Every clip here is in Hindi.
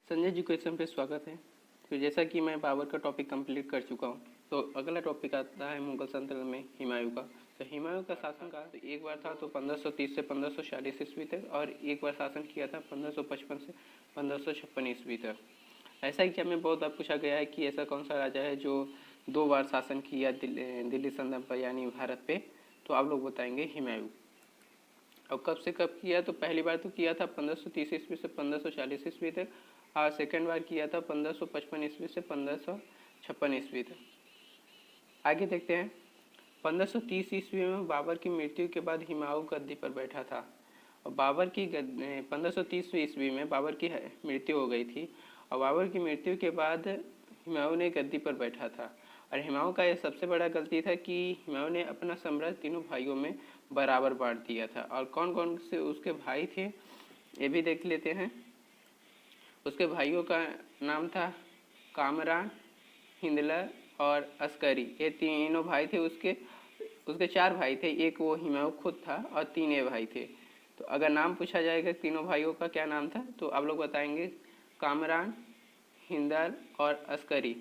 संजय जी क्वेश्चन पे स्वागत है। तो जैसा कि मैं बाबर का टॉपिक कंप्लीट कर चुका हूँ, तो अगला टॉपिक आता है मुगल सल्तनत में हुमायूं का। तो हुमायूं का शासनकाल तो एक बार था तो 1530 से 1546 ईस्वी तक, और एक बार शासन किया था 1555 से 1556 ईस्वी तक। ऐसा एग्जाम में बहुत बार पूछा गया है कि ऐसा कौन सा राजा है जो 2 बार शासन किया दिल्ली सल्तनत पर यानी भारत पे। तो आप लोग बताएंगे हुमायूं। और कब से कब किया, तो पहली बार तो किया था 1530 ईस्वी से 1540 ईस्वी तक, और सेकेंड बार किया था 1555 ईस्वी से 1556 ईस्वी तक। आगे देखते हैं। 1530 ईस्वी में बाबर की मृत्यु के बाद हुमायूं गद्दी पर बैठा था। और 1530 ईस्वी में बाबर की मृत्यु हो गई थी, और बाबर की मृत्यु के बाद हुमायूं ने गद्दी पर बैठा था। और हुमायूं का यह सबसे बड़ा गलती था कि हुमायूं ने अपना साम्राज्य तीनों भाइयों में बराबर बांट दिया था। और कौन कौन से उसके भाई थे ये भी देख लेते हैं। उसके भाइयों का नाम था कामरान, हिंदलर और अस्करी। ये तीनों भाई थे। उसके 4 भाई थे, एक वो हुमायूं खुद था और 3 ये भाई थे। तो अगर नाम पूछा जाएगा तीनों भाइयों का क्या नाम था, तो आप लोग बताएंगे कामरान, हिंदल और अस्करी।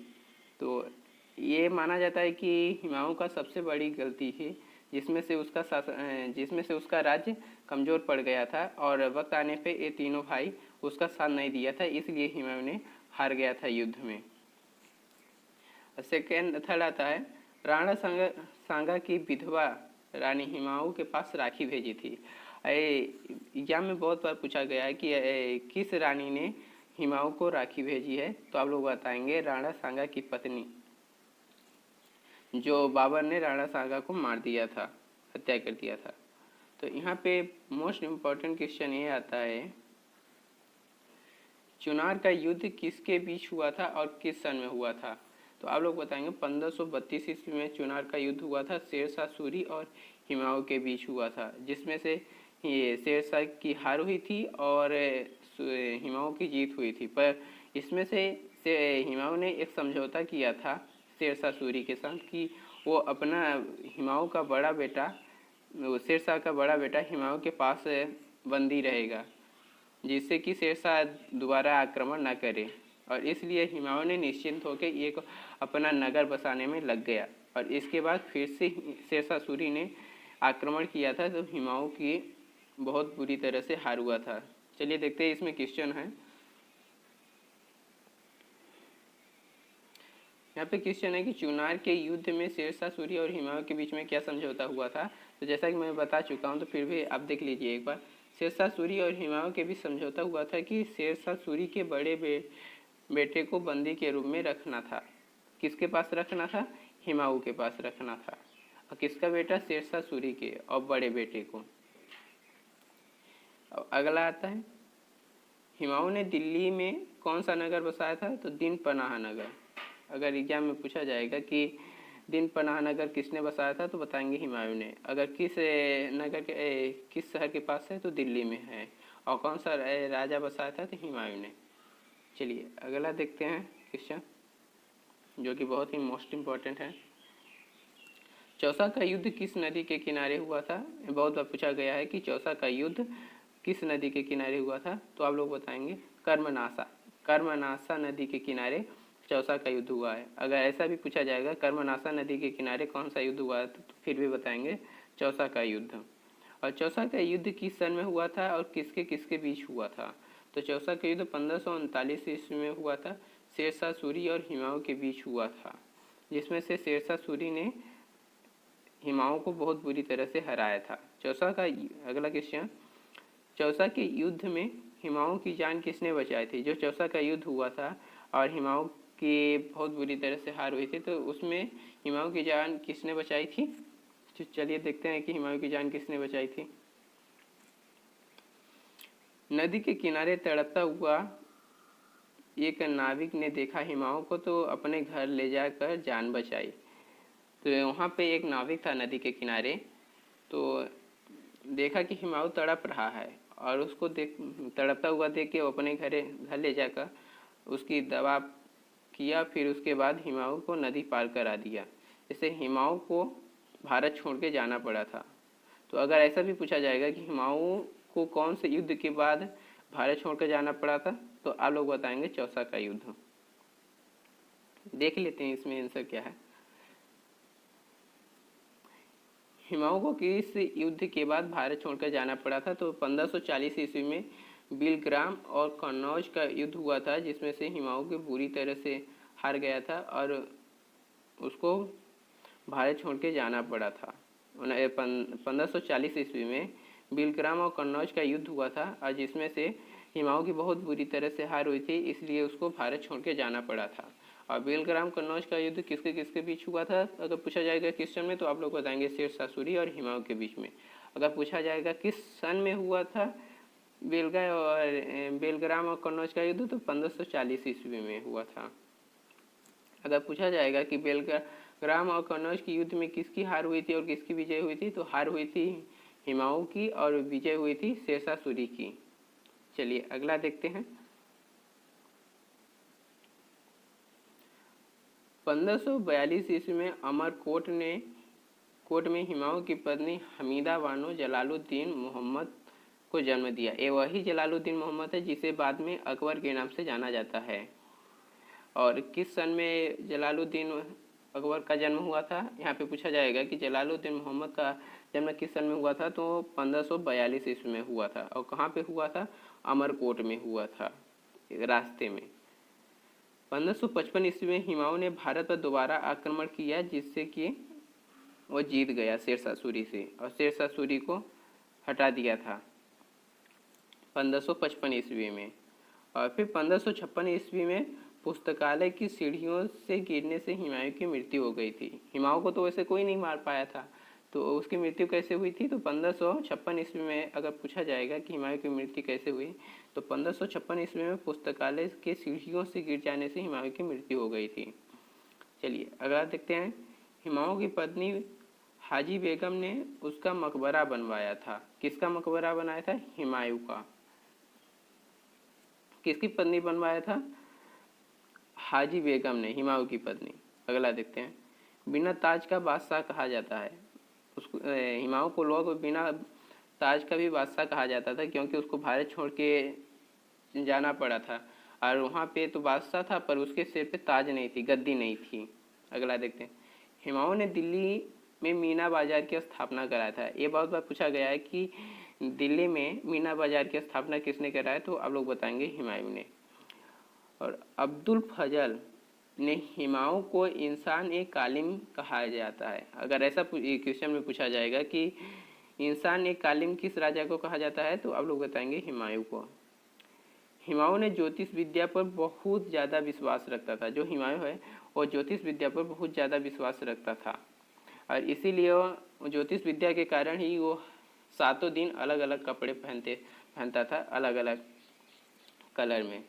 तो ये माना जाता है कि हुमायूं का सबसे बड़ी गलती थी, जिसमें से उसका राज्य कमज़ोर पड़ गया था, और वक्त आने पे ये तीनों भाई उसका साथ नहीं दिया था, इसलिए हुमायूं ने हार गया था युद्ध में। थर्ड आता है राणा सांगा की विधवा रानी हुमायूं के पास राखी भेजी थी। एग्जाम में बहुत बार पूछा गया है कि किस रानी ने हुमायूं को राखी भेजी है। तो आप लोग बताएंगे राणा सांगा की पत्नी, जो बाबर ने राणा सांगा को मार दिया था, हत्या कर दिया था। तो यहाँ पे मोस्ट इम्पॉर्टेंट क्वेश्चन ये आता है, चुनार का युद्ध किसके बीच हुआ था और किस सन में हुआ था। तो आप लोग बताएंगे 1532 ईस्वी में चुनार का युद्ध हुआ था, शेरशाह सूरी और हुमायूं के बीच हुआ था, जिसमें से ये शेरशाह की हार हुई थी और हुमायूं की जीत हुई थी। पर इसमें से हुमायूं ने एक समझौता किया था शेरशाह सूरी के साथ कि वो अपना हुमायूं का बड़ा बेटा, शेरशाह का बड़ा बेटा हुमायूं के पास बंदी रहेगा, जिससे कि शेरशाह दोबारा आक्रमण न करे। और इसलिए हुमायूं ने निश्चिंत होकर एक अपना नगर बसाने में लग गया। और इसके बाद फिर से शेरशाह सूरी ने आक्रमण किया था, तो हुमायूं की बहुत बुरी तरह से हार हुआ था। चलिए देखते हैं इसमें क्वेश्चन है। यहाँ पे क्वेश्चन है कि चुनार के युद्ध में शेरशाह सूरी और हुमायूं के बीच में क्या समझौता हुआ था। तो जैसा कि मैं बता चुका हूँ, तो फिर भी आप देख लीजिए एक बार। शेरशाह सूरी और हुमायूं के बीच समझौता हुआ था कि शेरशाह सूरी के बड़े बेटे को बंदी के रूप में रखना था। किसके पास रखना था? हुमायूं के पास रखना था। और किसका बेटा? शेरशाह सूरी के और बड़े बेटे को। अब अगला आता है, हुमायूं ने दिल्ली में कौन सा नगर बसाया था? तो दिन पनाह नगर। अगर एग्जाम में पूछा जाएगा कि दिन पनाह नगर किसने बसाया था, तो बताएंगे हुमायूं ने। अगर किस नगर के किस शहर के पास है, तो दिल्ली में है। और कौन सा राजा बसाया था? तो हुमायूं ने। चलिए अगला देखते हैं क्वेश्चन, जो कि बहुत ही मोस्ट इम्पॉर्टेंट है। चौसा का युद्ध किस नदी के किनारे हुआ था? बहुत बार पूछा गया है कि चौसा का युद्ध किस नदी के किनारे हुआ था। तो आप लोग बताएंगे कर्मनासा नदी के किनारे चौसा का युद्ध हुआ है। अगर ऐसा भी पूछा जाएगा कर्मनासा नदी के किनारे कौन सा युद्ध हुआ है, तो फिर भी बताएंगे चौसा का युद्ध। और चौसा का युद्ध किस सन में हुआ था और किसके किसके बीच हुआ था? तो चौसा का युद्ध 1539 ईस्वी में हुआ था, शेरशाह सूरी और हुमायूं के बीच हुआ था, जिसमें से शेरशाह सूरी ने हुमायूं को बहुत बुरी तरह से हराया था। चौसा का अगला क्वेश्चन, चौसा के युद्ध में हुमायूं की जान किसने बचाई थी? जो चौसा का युद्ध हुआ था और हुमायूं की बहुत बुरी तरह से हार हुई थी, तो उसमें हुमायूं की जान किसने बचाई थी? तो चलिए देखते हैं कि हुमायूं की जान किसने बचाई थी। नदी के किनारे तड़पता हुआ एक नाविक ने देखा हुमायूं को, तो अपने घर ले जाकर जान बचाई। तो वहाँ पे एक नाविक था नदी के किनारे, तो देखा कि हुमायूं तड़प रहा है, और उसको तड़पता हुआ देख के वो अपने घर ले जाकर उसकी दवा किया। फिर उसके बाद हुमायूं को नदी पार करा दिया, इससे हुमायूं को भारत छोड़ के जाना पड़ा था। तो अगर ऐसा भी पूछा जाएगा कि हुमायूं को कौन से युद्ध के बाद भारत छोड़ कर जाना पड़ा था, तो आप लोग बताएंगे चौसा का युद्ध। देख लेते हैं इसमें आंसर क्या है। हिमाऊ को किस युद्ध के बाद भारत छोड़कर जाना पड़ा था? तो 1540 ईस्वी में बिलग्राम और कन्नौज का युद्ध हुआ था, जिसमें से हिमाऊ के बुरी तरह से हार गया था और उसको भारत छोड़ के जाना पड़ा था। 1540 ईस्वी में बिलग्राम और कन्नौज का युद्ध हुआ था और जिसमें से हिमाऊ की बहुत बुरी तरह से हार हुई थी, इसलिए उसको भारत छोड़ के जाना पड़ा था। और बिलग्राम कन्नौज का युद्ध किसके किसके बीच हुआ था अगर पूछा जाएगा क्वेश्चन में, तो आप लोग बताएंगे शेरशाह सूरी और हिमाऊ के बीच में। अगर पूछा जाएगा किस सन में हुआ था बेलग्राम और कन्नौज का युद्ध, तो 1540 ईस्वी में हुआ था। अगर पूछा जाएगा कि बेलग्राम और कन्नौज के युद्ध में किसकी हार हुई थी और किसकी विजय हुई थी, तो हार हुई थी हिमाऊ की और विजय हुई थी शेरशाह सूरी की। चलिए अगला देखते हैं। 1542 ईस्वी में अमरकोट में हिमाऊ की पत्नी हमीदा बानो जलालुद्दीन मोहम्मद को जन्म दिया। ये वही जलालुद्दीन मोहम्मद है जिसे बाद में अकबर के नाम से जाना जाता है। और किस सन में जलालुद्दीन अकबर का जन्म हुआ था? यहाँ पे पूछा जाएगा कि जलालुद्दीन मोहम्मद का जन्म किस सन में हुआ था, तो 1542 ईस्वी में हुआ था। और कहाँ पे हुआ था? अमरकोट में हुआ था, रास्ते में। 1555 ईस्वी में हिमाऊ ने भारत पर दोबारा आक्रमण किया, जिससे कि वो जीत गया शेरशाह सूरी से और शेरशाह सूरी को हटा दिया था 1555 ईस्वी में। और फिर 1556 ईस्वी में पुस्तकालय की सीढ़ियों से गिरने से हिमायू की मृत्यु हो गई थी। हिमाऊ को तो वैसे कोई नहीं मार पाया था, तो उसकी मृत्यु कैसे हुई थी? तो 1556 ईस्वी में अगर पूछा जाएगा कि हिमायू की मृत्यु कैसे हुई, तो 1556 ईस्वी में पुस्तकालय के सीढ़ियों से गिर जाने से हिमायू की मृत्यु हो गई थी। चलिए अगला देखते हैं। हिमायू की पत्नी हाजी बेगम ने उसका मकबरा बनवाया था। किसका मकबरा बनाया था? हिमायू का। किसकी पत्नी बनवाया था? हाजी बेगम ने, हिमायू की पत्नी। अगला देखते हैं। बिना ताज का बादशाह कहा जाता है। उसको हिमायू को लोग बिना ताज का भी बादशाह कहा जाता था, क्योंकि उसको भारत छोड़ के जाना पड़ा था और वहाँ पे तो बादशाह था पर उसके सिर पे ताज नहीं थी, गद्दी नहीं थी। अगला देखते हैं। हिमायू ने दिल्ली में मीना बाजार की स्थापना कराया था। ये बहुत बार पूछा गया है कि दिल्ली में मीना बाजार की स्थापना किसने कराया, तो आप लोग बताएंगे हिमायू ने। और अब्दुल फजल ने हिमायू को इंसान ए कालिम कहा जाता है। अगर ऐसा क्वेश्चन में पूछा जाएगा कि इंसान ए कालिम किस राजा को कहा जाता है, तो आप लोग बताएंगे हिमायू को। हिमायू ने ज्योतिष विद्या पर बहुत ज़्यादा विश्वास रखता था। जो हिमायू है वो ज्योतिष विद्या पर बहुत ज़्यादा विश्वास रखता था और इसीलिए वो ज्योतिष विद्या के कारण ही वो 7 दिन अलग अलग कपड़े पहनता था, अलग अलग कलर में।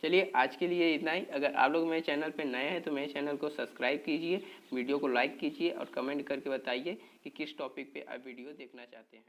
चलिए आज के लिए इतना ही। अगर आप लोग मेरे चैनल पर नए हैं तो मेरे चैनल को सब्सक्राइब कीजिए, वीडियो को लाइक कीजिए और कमेंट करके बताइए कि किस टॉपिक पे आप वीडियो देखना चाहते हैं।